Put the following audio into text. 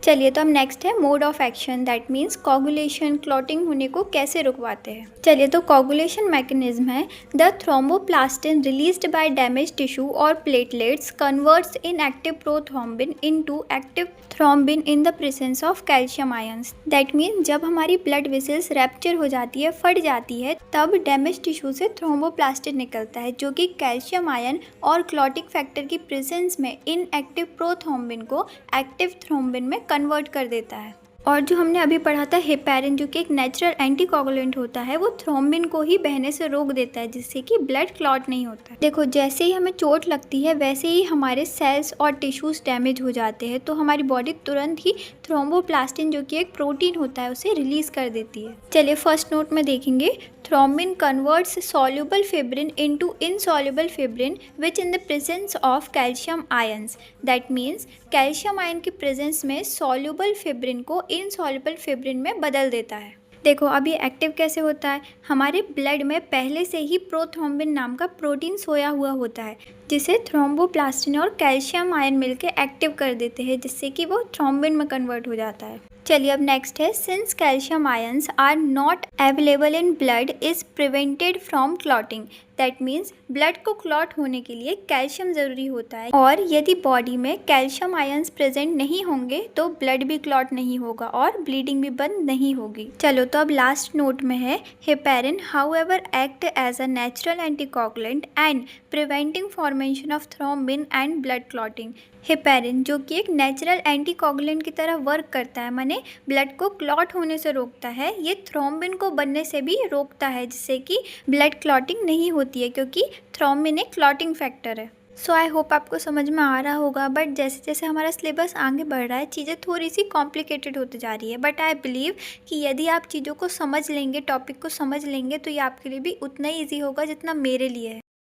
चलिए तो अब नेक्स्ट है mode of action, that means coagulation, clotting होने को कैसे रुकवाते हैं। चलिए तो कोगुलेशन मैकेनिज्म है the thromboplastin released by damage tissue और platelets converts inactive prothrombin into active thrombin in the presence of calcium ions. That means जब हमारी ब्लड वेसल्स रैप्चर हो जाती है, फट जाती है, तब डैमेज टिश्यू से थ्रोम्बोप्लास्टिन निकलता है जो कि कैल्शियम आयन और क्लॉटिंग फैक्टर की प्रेजेंस में इनएक्टिव प्रोथ्रोम्बिन को एक्टिव थ्रोम्बिन में कन्वर्ट कर देता है। और जो हमने अभी पढ़ा था हेपेरिन, जो कि एक नेचुरल एंटीकोगुलेंट होता है, वो थ्रोम्बिन को ही बहने से रोक देता है जिससे कि ब्लड क्लॉट नहीं होता है। देखो जैसे ही हमें चोट लगती है वैसे ही हमारे सेल्स और टिश्यूज डैमेज हो जाते हैं, तो हमारी बॉडी तुरंत ही थ्रोम्बोप्लास्टिन जो कि एक प्रोटीन होता है उसे रिलीज कर देती है। चलिए फर्स्ट नोट में देखेंगे, thrombin converts soluble fibrin into insoluble fibrin which in the presence of calcium ions, that means calcium ion की प्रेजेंस में soluble fibrin को insoluble fibrin में बदल देता है। देखो अब ये एक्टिव कैसे होता है, हमारे ब्लड में पहले से ही प्रोथ्रोम्बिन नाम का प्रोटीन सोया हुआ होता है जिसे थ्रोम्बोप्लास्टिन और कैल्शियम आयन मिलकर एक्टिव कर देते हैं जिससे कि वो थ्रोम्बिन में कन्वर्ट हो जाता है। चलिए अब नेक्स्ट है, since calcium ions are not available in blood is prevented from clotting, that means blood को क्लॉट होने के लिए कैल्शियम ज़रूरी होता है, और यदि बॉडी में कैल्शियम आयंस प्रेजेंट नहीं होंगे तो ब्लड भी क्लॉट नहीं होगा और ब्लीडिंग भी बंद नहीं होगी। चलो तो अब लास्ट नोट में है, heparin however act as a natural anticoagulant and preventing formation of thrombin and blood clotting. Heparin जो कि एक नेचुरल एंटीकोगुलेंट की तरह वर्क करता है, माने ब्लड को क्लॉट होने से रोकता है, ये थ्रोम्बिन को बनने से भी रोकता है जिससे कि ब्लड क्लॉटिंग नहीं होती है क्योंकि थ्रोम्बिन एक क्लॉटिंग फैक्टर है। सो आई होप आपको समझ में आ रहा होगा, बट जैसे जैसे हमारा सिलेबस आगे बढ़ रहा है चीज़ें थोड़ी सी कॉम्प्लिकेटेड होती जा रही है, बट आई बिलीव कि यदि आप चीज़ों को समझ लेंगे, टॉपिक को समझ लेंगे, तो ये आपके लिए भी उतना ही ईजी होगा जितना मेरे लिए है।